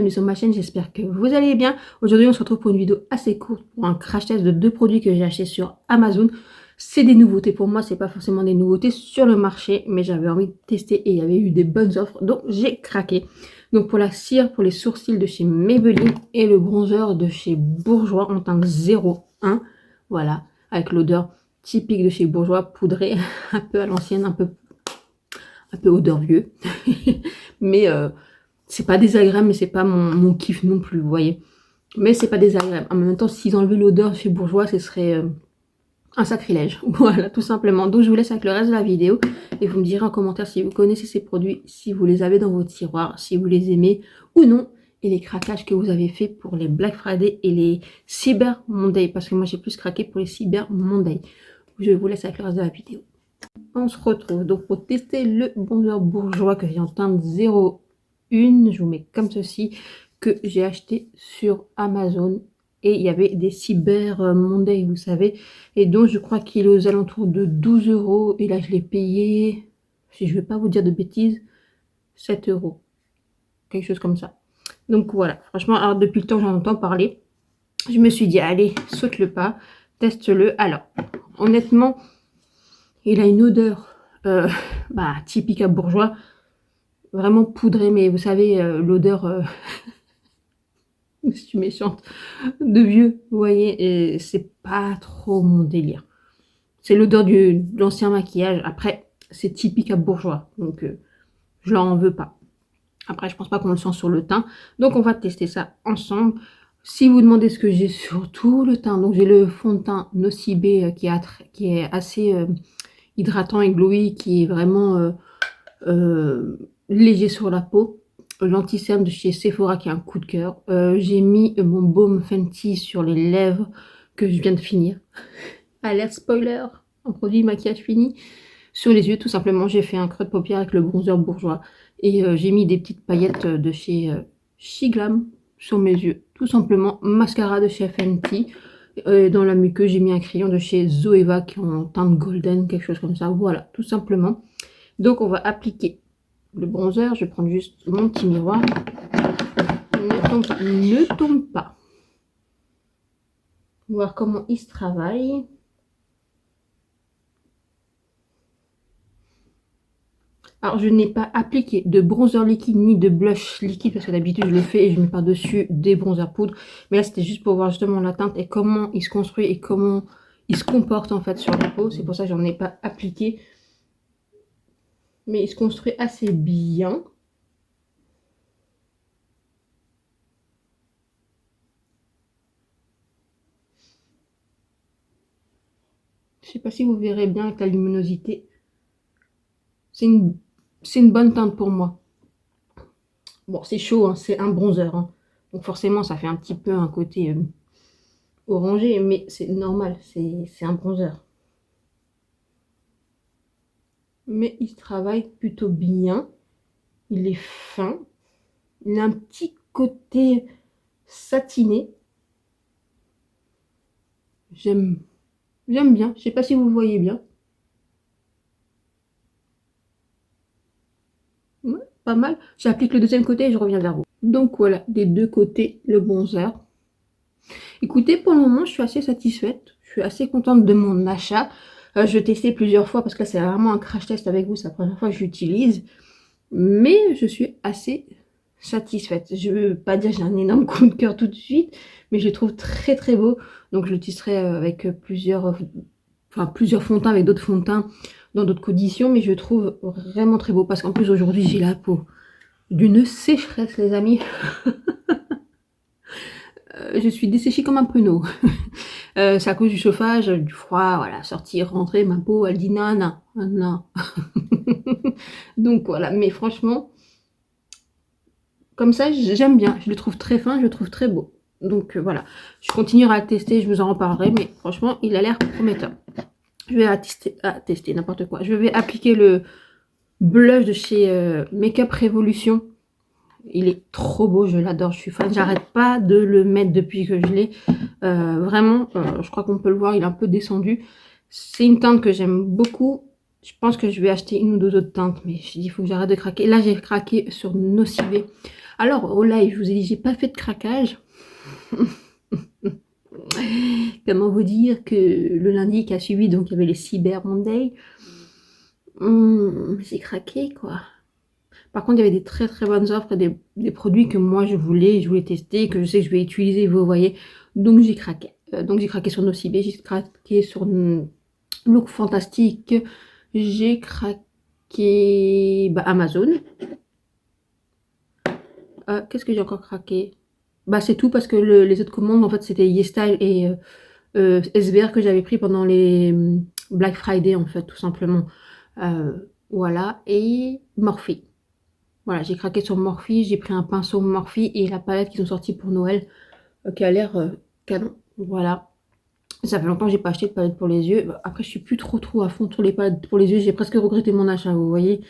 bienvenue sur ma chaîne, j'espère que vous allez bien. Aujourd'hui on se retrouve pour une vidéo assez courte pour un crash test de 2 produits que j'ai achetés sur Amazon. C'est des nouveautés pour moi, c'est pas forcément des nouveautés sur le marché, mais j'avais envie de tester et il y avait eu des bonnes offres, donc j'ai craqué. Donc pour la cire pour les sourcils de chez Maybelline et le bronzer de chez Bourjois en teinte 01, voilà, avec l'odeur typique de chez Bourjois, poudré, un peu à l'ancienne, un peu odeur vieux. Mais c'est pas désagréable, mais c'est pas mon kiff non plus, vous voyez. Mais c'est pas désagréable. En même temps, s'ils enlevaient l'odeur chez Bourjois, ce serait un sacrilège. Voilà, tout simplement. Donc je vous laisse avec le reste de la vidéo et vous me direz en commentaire si vous connaissez ces produits, si vous les avez dans vos tiroirs, si vous les aimez ou non, et les craquages que vous avez fait pour les Black Friday et les Cyber Monday, parce que moi j'ai plus craqué pour les Cyber Monday. Je vous laisse avec le reste de la vidéo. On se retrouve donc pour tester le bronzer Bourjois que j'ai en teinte 01. Je vous mets comme ceci, que j'ai acheté sur Amazon. Et il y avait des Cyber Monday, vous savez. Et donc je crois qu'il est aux alentours de 12 €. Et là je l'ai payé, si je ne vais pas vous dire de bêtises, 7 €. Quelque chose comme ça. Donc voilà, franchement, alors depuis le temps j'en entends parler. Je me suis dit, allez, saute le pas, teste-le. Alors, honnêtement, il a une odeur typique à Bourjois, vraiment poudré, mais vous savez, l'odeur, je suis méchante, de vieux, vous voyez, et c'est pas trop mon délire. C'est l'odeur de l'ancien maquillage. Après, c'est typique à Bourjois, donc je leur en veux pas. Après, je pense pas qu'on le sent sur le teint, donc on va tester ça ensemble. Si vous demandez ce que j'ai sur tout le teint, donc j'ai le fond de teint Nocibé qui est assez hydratant et glowy, qui est vraiment léger sur la peau. L'anti-cerne de chez Sephora qui est un coup de cœur. J'ai mis mon baume Fenty sur les lèvres que je viens de finir. Alerte spoiler, un produit maquillage fini. Sur les yeux, tout simplement, j'ai fait un creux de paupière avec le bronzer Bourjois. Et j'ai mis des petites paillettes de chez Shiglam sur mes yeux. Tout simplement, mascara de chez Fenty. Dans la muqueuse, j'ai mis un crayon de chez Zoeva qui est en teinte golden, quelque chose comme ça. Voilà, tout simplement. Donc, on va appliquer le bronzer. Je vais prendre juste mon petit miroir. Ne tombe pas. Voir comment il se travaille. Alors, je n'ai pas appliqué de bronzer liquide ni de blush liquide parce que d'habitude je le fais et je mets par-dessus des bronzers poudre. Mais là, c'était juste pour voir justement la teinte et comment il se construit et comment il se comporte en fait sur la peau. C'est pour ça que j'en ai pas appliqué. Mais il se construit assez bien. Je sais pas si vous verrez bien avec la luminosité. C'est une bonne teinte pour moi. Bon, c'est chaud, hein, c'est un bronzer. Hein. Donc forcément, ça fait un petit peu un côté orangé, mais c'est normal, c'est un bronzer. Mais il travaille plutôt bien. Il est fin. Il a un petit côté satiné. J'aime bien. Je sais pas si vous voyez bien. Ouais, pas mal. J'applique le deuxième côté et je reviens vers vous. Donc voilà, des deux côtés, le bronzer. Écoutez, pour le moment, je suis assez satisfaite. Je suis assez contente de mon achat. Je vais tester plusieurs fois parce que là, c'est vraiment un crash test avec vous. C'est la première fois que j'utilise. Mais je suis assez satisfaite. Je veux pas dire que j'ai un énorme coup de cœur tout de suite, mais je le trouve très très beau. Donc je l'utiliserai avec plusieurs fonds de teint, avec d'autres fonds de teint dans d'autres conditions, mais je le trouve vraiment très beau parce qu'en plus aujourd'hui j'ai la peau d'une sécheresse, les amis. Je suis desséchée comme un pruneau. C'est à cause du chauffage, du froid, voilà, sortir, rentrer, ma peau elle dit non, non, non. Donc voilà, mais franchement, comme ça, j'aime bien. Je le trouve très fin, je le trouve très beau. Donc voilà, je continuerai à le tester, je vous en reparlerai, mais franchement, il a l'air prometteur. Je vais tester n'importe quoi. Je vais appliquer le blush de chez Makeup Revolution. Il est trop beau, je l'adore, je suis fan. J'arrête pas de le mettre depuis que je l'ai. Vraiment, je crois qu'on peut le voir, il est un peu descendu. C'est une teinte que j'aime beaucoup. Je pense que je vais acheter une ou deux autres teintes, mais je dis, il faut que j'arrête de craquer. Là, j'ai craqué sur Nocibé. Alors, au live, je vous ai dit, j'ai pas fait de craquage. Comment vous dire que le lundi qui a suivi, donc il y avait les Cyber Monday, j'ai craqué quoi. Par contre, il y avait des très très bonnes offres, des produits que moi je voulais tester, que je sais que je vais utiliser, vous voyez. Donc j'ai craqué. Donc j'ai craqué sur Nocibé, j'ai craqué sur Look Fantastique, j'ai craqué Amazon. Qu'est-ce que j'ai encore craqué? C'est tout parce que les autres commandes, en fait, c'était YesStyle et SBR que j'avais pris pendant les Black Friday, en fait, tout simplement. Voilà, et Morphe. Voilà, j'ai craqué sur Morphe, j'ai pris un pinceau Morphe et la palette qu'ils ont sorti pour Noël, qui a l'air canon. Voilà. Ça fait longtemps que j'ai pas acheté de palette pour les yeux. Après, je suis plus trop à fond sur les palettes pour les yeux. J'ai presque regretté mon achat, vous voyez.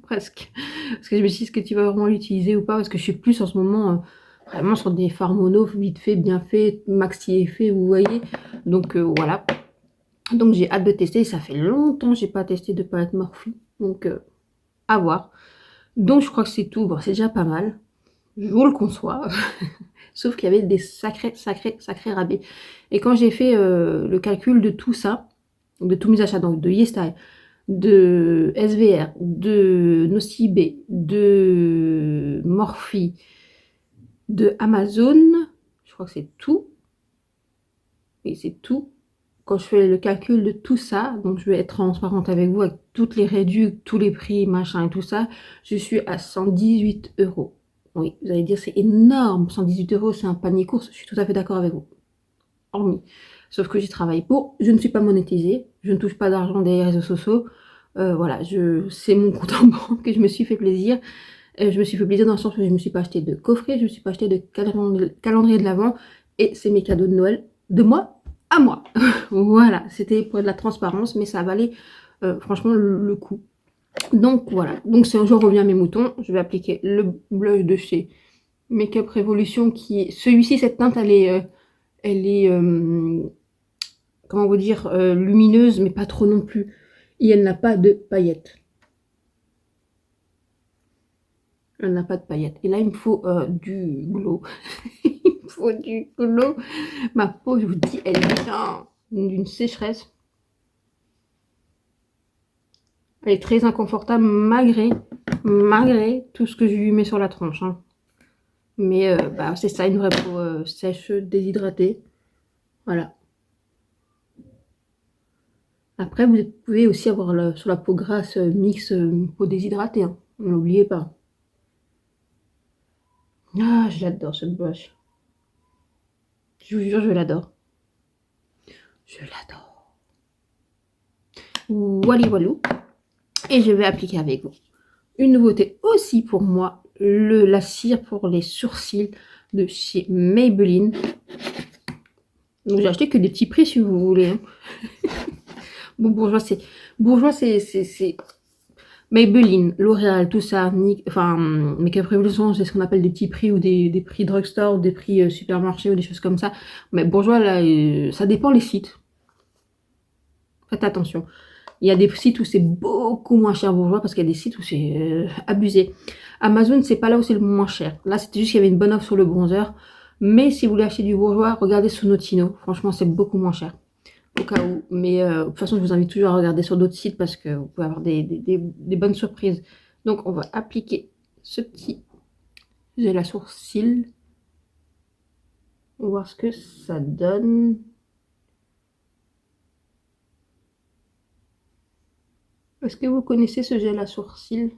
Presque. Parce que je me suis dit, est-ce que tu vas vraiment l'utiliser ou pas? Parce que je suis plus en ce moment vraiment sur des fards mono, vite fait, bien fait, maxi effet, vous voyez. Donc voilà. Donc j'ai hâte de tester. Ça fait longtemps que j'ai pas testé de palette Morphe. Donc à voir. Donc je crois que c'est tout. Bon, c'est déjà pas mal. Je vous le conçois. Sauf qu'il y avait des sacrés rabais. Et quand j'ai fait le calcul de tout ça, de tous mes achats, donc de YesStyle, de SVR, de Nocibé, de Morphe, de Amazon, je crois que c'est tout. Oui, c'est tout. Quand je fais le calcul de tout ça, donc je vais être transparente avec vous, avec toutes les réductions, tous les prix, machin et tout ça, je suis à 118 €. Oui, vous allez dire c'est énorme, 118 €, c'est un panier course, je suis tout à fait d'accord avec vous. Hormis. Sauf que j'y travaille pour, je ne suis pas monétisée, je ne touche pas d'argent des réseaux sociaux. Voilà, c'est mon compte en banque et je me suis fait plaisir. Je me suis fait plaisir dans le sens où je ne me suis pas acheté de coffret, je ne me suis pas acheté de calendrier de l'Avent et c'est mes cadeaux de Noël de moi à moi. Voilà, c'était pour de la transparence, mais ça valait franchement le coup. Donc voilà, donc si un jour je reviens à mes moutons, je vais appliquer le blush de chez Makeup Revolution qui est celui-ci, cette teinte elle est comment vous dire, lumineuse mais pas trop non plus et elle n'a pas de paillettes. Elle n'a pas de paillettes. Et là, il me faut du glow. Il me faut du glow. Ma peau, je vous dis, elle est d'une sécheresse. Elle est très inconfortable malgré tout ce que je lui mets sur la tronche. Hein. Mais c'est ça, une vraie peau sèche, déshydratée. Voilà. Après, vous pouvez aussi avoir sur la peau grasse mix peau déshydratée. Hein. N'oubliez pas. Ah, j'adore cette blush. Je vous jure, je l'adore. Je l'adore. Wally walou. Et je vais appliquer avec vous. Une nouveauté aussi pour moi, la cire pour les sourcils de chez Maybelline. Donc j'ai acheté que des petits prix si vous voulez. Hein. Bon, bourgeois, c'est Maybelline, L'Oréal, tout ça, Makeup Revolution, c'est ce qu'on appelle des petits prix ou des prix drugstore, ou des prix supermarché ou des choses comme ça. Mais bourgeois, là, ça dépend les sites. Faites attention. Il y a des sites où c'est beaucoup moins cher bourgeois parce qu'il y a des sites où c'est abusé. Amazon, c'est pas là où c'est le moins cher. Là, c'était juste qu'il y avait une bonne offre sur le bronzer. Mais si vous voulez acheter du bourgeois, regardez sur Notino. Franchement, c'est beaucoup moins cher. Au cas où. Mais de toute façon, je vous invite toujours à regarder sur d'autres sites parce que vous pouvez avoir des bonnes surprises. Donc, on va appliquer ce petit gel à sourcils. On va voir ce que ça donne. Est-ce que vous connaissez ce gel à sourcils?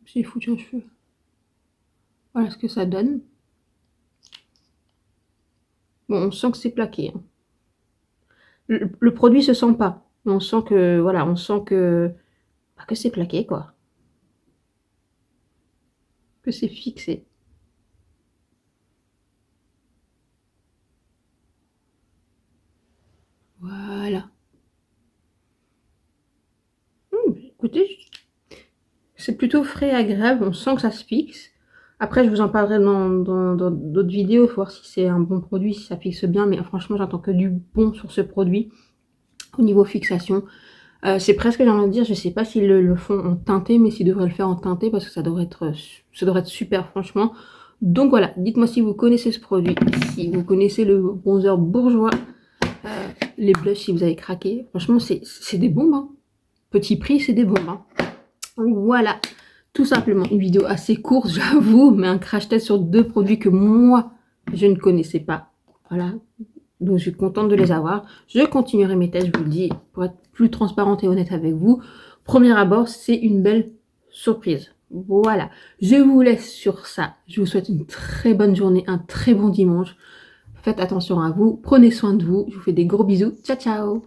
J'ai foutu un cheveu. Voilà ce que ça donne. Bon, on sent que c'est plaqué. Hein. Le produit se sent pas. Mais on sent que, voilà, que c'est plaqué, quoi. Que c'est fixé. Voilà. Écoutez, c'est plutôt frais et agréable. On sent que ça se fixe. Après, je vous en parlerai dans d'autres vidéos. Il faut voir si c'est un bon produit, si ça fixe bien. Mais franchement, j'attends que du bon sur ce produit. Au niveau fixation. C'est presque, j'ai envie de dire, je sais pas s'ils le font en teinté, mais s'ils devraient le faire en teinté parce que ça devrait être super franchement. Donc voilà, dites-moi si vous connaissez ce produit, si vous connaissez le bronzer bourgeois, les blushs si vous avez craqué. Franchement, c'est des bombes, hein. Petit prix, c'est des bombes, hein. Voilà, tout simplement une vidéo assez courte, j'avoue, mais un crash test sur 2 produits que moi, je ne connaissais pas. Voilà, donc je suis contente de les avoir. Je continuerai mes tests, je vous le dis, pour être plus transparente et honnête avec vous. Premier abord, c'est une belle surprise. Voilà, je vous laisse sur ça. Je vous souhaite une très bonne journée, un très bon dimanche. Faites attention à vous, prenez soin de vous. Je vous fais des gros bisous. Ciao, ciao!